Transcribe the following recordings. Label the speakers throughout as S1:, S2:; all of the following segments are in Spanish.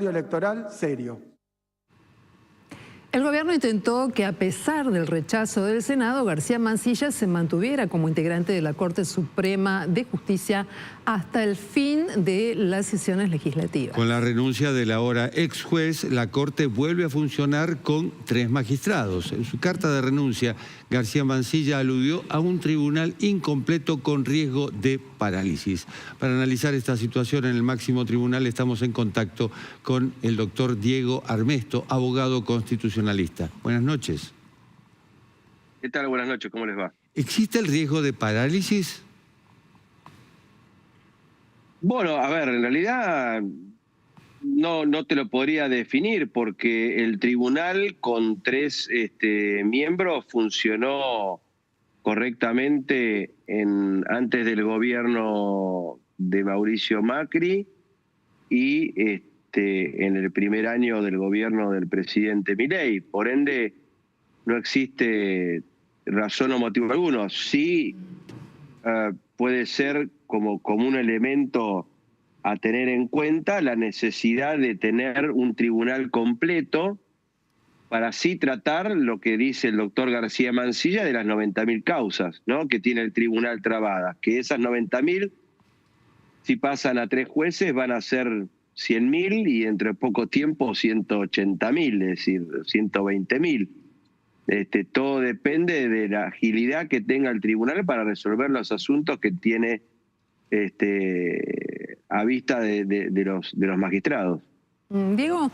S1: electoral serio.
S2: El gobierno intentó que, a pesar del rechazo del Senado, García Mansilla se mantuviera como integrante de la Corte Suprema de Justicia hasta el fin de las sesiones legislativas.
S3: Con la renuncia del ahora ex juez, la Corte vuelve a funcionar con 3 magistrados. En su carta de renuncia, García Mansilla aludió a un tribunal incompleto con riesgo de parálisis. Para analizar esta situación en el máximo tribunal estamos en contacto con el doctor Diego Armesto, abogado constitucionalista. Buenas noches.
S4: ¿Qué tal? Buenas noches, ¿cómo les va?
S3: ¿Existe el riesgo de parálisis?
S4: Bueno, a ver, en realidad no te lo podría definir porque el tribunal con 3 miembros funcionó correctamente antes del gobierno de Mauricio Macri y en el primer año del gobierno del presidente Milei. Por ende, no existe razón o motivo alguno. Sí puede ser como un elemento a tener en cuenta la necesidad de tener un tribunal completo para así tratar lo que dice el doctor García Mansilla de las 90.000 causas, ¿no?, que tiene el tribunal trabadas, que esas 90.000, si pasan a 3 jueces, van a ser 100.000 y entre poco tiempo 180.000, es decir, 120.000. Todo depende de la agilidad que tenga el tribunal para resolver los asuntos que tiene a vista de los magistrados.
S2: Diego,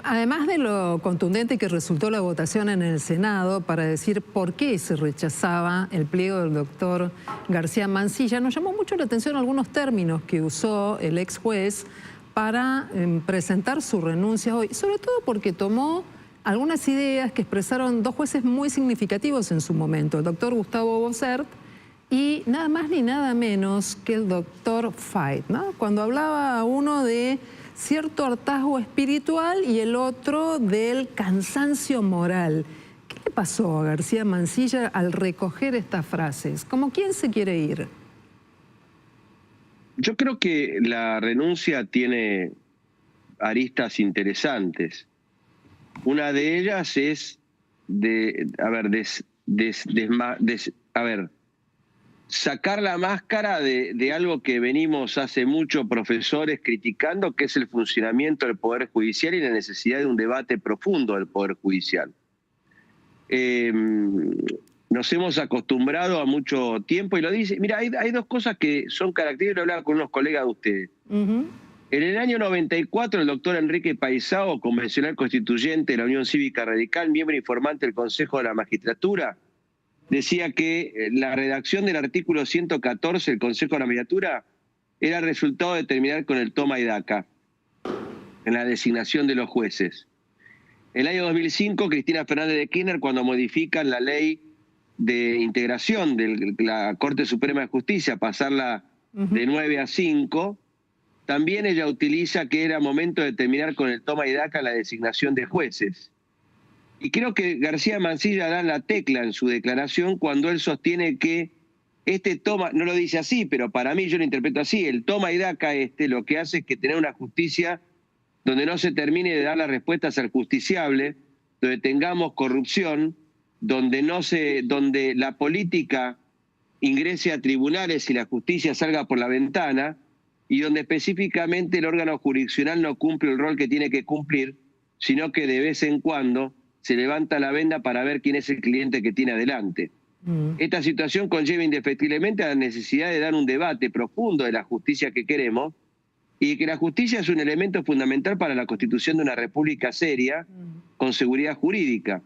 S2: además de lo contundente que resultó la votación en el Senado para decir por qué se rechazaba el pliego del doctor García Mansilla, nos llamó mucho la atención algunos términos que usó el ex juez para presentar su renuncia hoy, sobre todo porque tomó algunas ideas que expresaron 2 jueces muy significativos en su momento, el doctor Gustavo Bossert y nada más ni nada menos que el doctor Fait, ¿no? Cuando hablaba uno de cierto hartazgo espiritual y el otro del cansancio moral. ¿Qué le pasó a García Mansilla al recoger estas frases? ¿Cómo quién se quiere ir?
S4: Yo creo que la renuncia tiene aristas interesantes. Una de ellas es sacar la máscara de algo que venimos hace mucho profesores criticando, que es el funcionamiento del Poder Judicial y la necesidad de un debate profundo del Poder Judicial. Nos hemos acostumbrado a mucho tiempo, y lo dice, mira, hay 2 cosas que son características, de hablar con unos colegas de ustedes. En el año 94, el doctor Enrique Paisao, convencional constituyente de la Unión Cívica Radical, miembro informante del Consejo de la Magistratura, decía que la redacción del artículo 114 del Consejo de la Magistratura era el resultado de terminar con el toma y daca en la designación de los jueces. En el año 2005, Cristina Fernández de Kirchner, cuando modifican la ley de integración de la Corte Suprema de Justicia, pasarla de 9 a 5, también ella utiliza que era momento de terminar con el toma y daca en la designación de jueces. Y creo que García Mansilla da la tecla en su declaración cuando él sostiene que no lo dice así, pero para mí yo lo interpreto así, el toma y daca lo que hace es que tener una justicia donde no se termine de dar las respuestas al justiciable, donde tengamos corrupción, donde la política ingrese a tribunales y la justicia salga por la ventana, y donde específicamente el órgano jurisdiccional no cumple el rol que tiene que cumplir, sino que de vez en cuando se levanta la venda para ver quién es el cliente que tiene adelante. Esta situación conlleva indefectiblemente a la necesidad de dar un debate profundo de la justicia que queremos, y que la justicia es un elemento fundamental para la constitución de una república seria, con seguridad jurídica.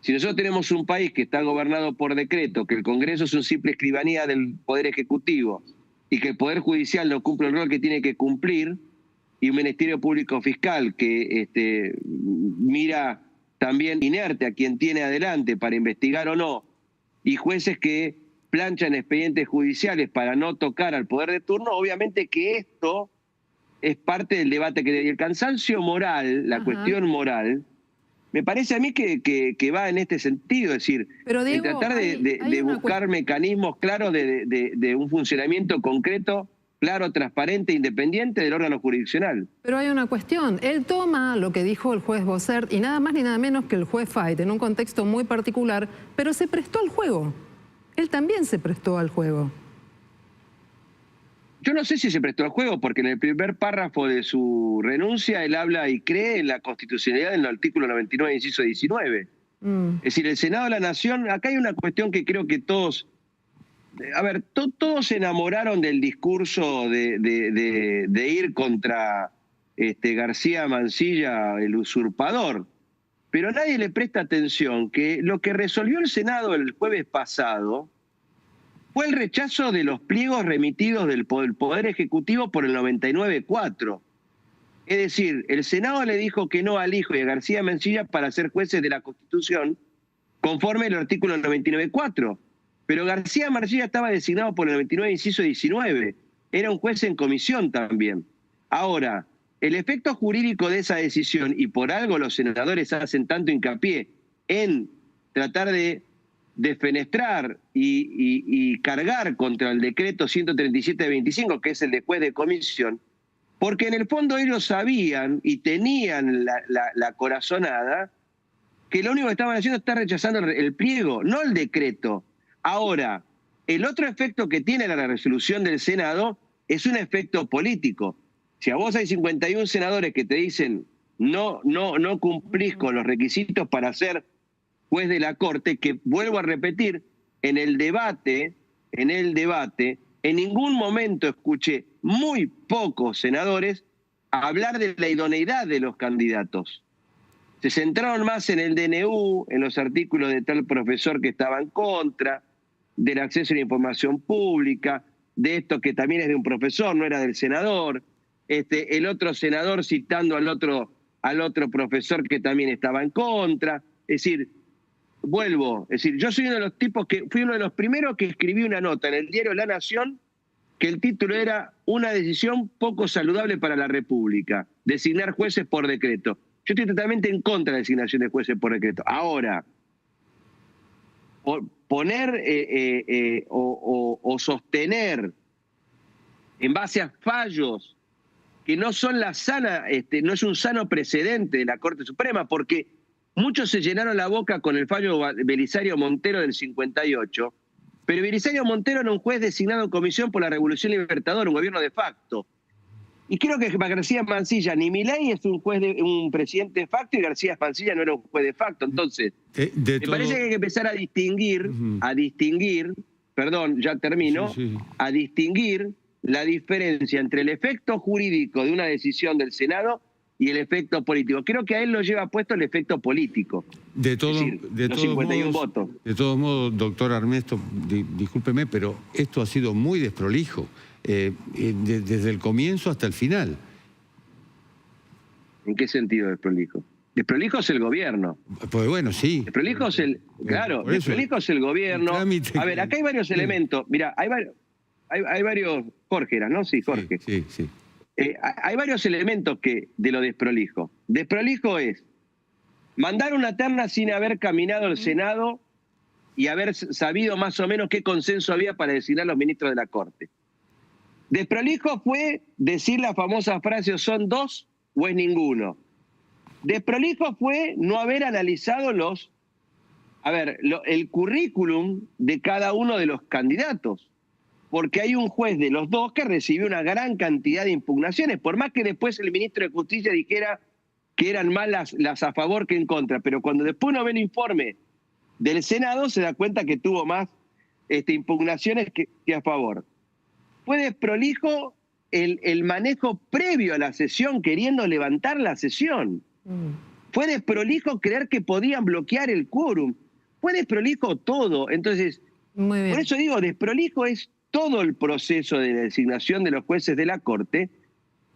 S4: Si nosotros tenemos un país que está gobernado por decreto, que el Congreso es una simple escribanía del Poder Ejecutivo, y que el Poder Judicial no cumple el rol que tiene que cumplir, y un Ministerio Público Fiscal que mira también inerte a quien tiene adelante para investigar o no, y jueces que planchan expedientes judiciales para no tocar al poder de turno, obviamente que esto es parte del debate y el cansancio moral, la cuestión moral, me parece a mí que va en este sentido, es decir,
S2: pero Diego,
S4: tratar de buscar mecanismos claros de un funcionamiento concreto claro, transparente e independiente del órgano jurisdiccional.
S2: Pero hay una cuestión. Él toma lo que dijo el juez Bossert y nada más ni nada menos que el juez Fait en un contexto muy particular, pero se prestó al juego. Él también se prestó al juego.
S4: Yo no sé si se prestó al juego, porque en el primer párrafo de su renuncia él habla y cree en la constitucionalidad del artículo 99, inciso 19. Es decir, el Senado de la Nación, acá hay una cuestión que creo que todos, a ver, todos se enamoraron del discurso de ir contra García Mansilla, el usurpador, pero nadie le presta atención que lo que resolvió el Senado el jueves pasado fue el rechazo de los pliegos remitidos del Poder Ejecutivo por el 99.4. Es decir, el Senado le dijo que no al hijo y a García Mansilla para ser jueces de la Constitución conforme al artículo 99.4. Pero García Mansilla estaba designado por el 99, inciso 19. Era un juez en comisión también. Ahora, el efecto jurídico de esa decisión, y por algo los senadores hacen tanto hincapié en tratar de defenestrar y cargar contra el decreto 137 de 25, que es el de juez de comisión, porque en el fondo ellos sabían y tenían la corazonada que lo único que estaban haciendo es rechazando el pliego, no el decreto. Ahora, el otro efecto que tiene la resolución del Senado es un efecto político. Si a vos hay 51 senadores que te dicen no cumplís con los requisitos para ser juez de la Corte, que vuelvo a repetir, en el debate, en ningún momento escuché muy pocos senadores hablar de la idoneidad de los candidatos. Se centraron más en el DNU, en los artículos de tal profesor que estaba en contra, del acceso a la información pública, de esto que también es de un profesor, no era del senador, el otro senador citando al otro profesor que también estaba en contra. Es decir, yo soy uno de los tipos que fui uno de los primeros que escribí una nota en el diario La Nación que el título era "Una decisión poco saludable para la República, designar jueces por decreto". Yo estoy totalmente en contra de la designación de jueces por decreto. Ahora, poner o sostener en base a fallos que no son no es un sano precedente de la Corte Suprema, porque muchos se llenaron la boca con el fallo Belisario Montero del 58, pero Belisario Montero era un juez designado en comisión por la Revolución Libertadora, un gobierno de facto. Y creo que García Mansilla, ni Milei es un presidente de facto, y García Mansilla no era un juez de facto. Entonces, me parece que hay que empezar a distinguir, perdón, ya termino, a distinguir la diferencia entre el efecto jurídico de una decisión del Senado y el efecto político. Creo que a él lo lleva puesto el efecto político. Los 51 votos.
S3: De todos modos, doctor Armesto, discúlpeme, pero esto ha sido muy desprolijo, desde el comienzo hasta el final.
S4: ¿En qué sentido desprolijo? Desprolijo es el gobierno.
S3: Pues bueno, sí.
S4: Desprolijo es desprolijo es el gobierno. A ver, acá hay varios elementos. Mira, hay varios... Jorge era, ¿no? Sí, Jorge.
S3: Sí.
S4: Hay varios elementos de lo desprolijo. Desprolijo es mandar una terna sin haber caminado al Senado y haber sabido más o menos qué consenso había para designar los ministros de la Corte. Desprolijo fue decir la famosa frase "o son dos o es ninguno". Desprolijo fue no haber analizado el currículum de cada uno de los candidatos, porque hay un juez de los dos que recibió una gran cantidad de impugnaciones, por más que después el ministro de Justicia dijera que eran más las a favor que en contra, pero cuando después uno ve el informe del Senado se da cuenta que tuvo más impugnaciones que a favor. Fue desprolijo el manejo previo a la sesión, queriendo levantar la sesión. Fue desprolijo creer que podían bloquear el quórum. Fue desprolijo todo. Entonces, por eso digo, desprolijo es todo el proceso de designación de los jueces de la Corte,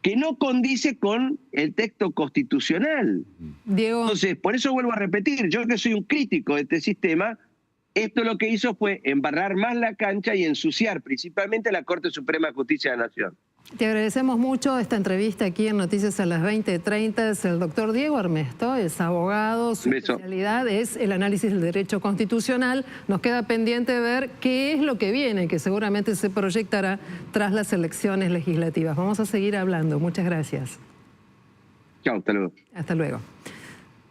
S4: que no condice con el texto constitucional.
S2: Diego.
S4: Entonces, por eso vuelvo a repetir, yo que soy un crítico de este sistema, esto lo que hizo fue embarrar más la cancha y ensuciar principalmente a la Corte Suprema de Justicia de la Nación.
S2: Te agradecemos mucho esta entrevista aquí en Noticias a las 20:30. Es el doctor Diego Armesto, es abogado, su especialidad es el análisis del derecho constitucional. Nos queda pendiente ver qué es lo que viene, que seguramente se proyectará tras las elecciones legislativas. Vamos a seguir hablando. Muchas gracias.
S4: Chao, hasta luego.
S2: Hasta luego.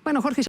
S2: Bueno, Jorge.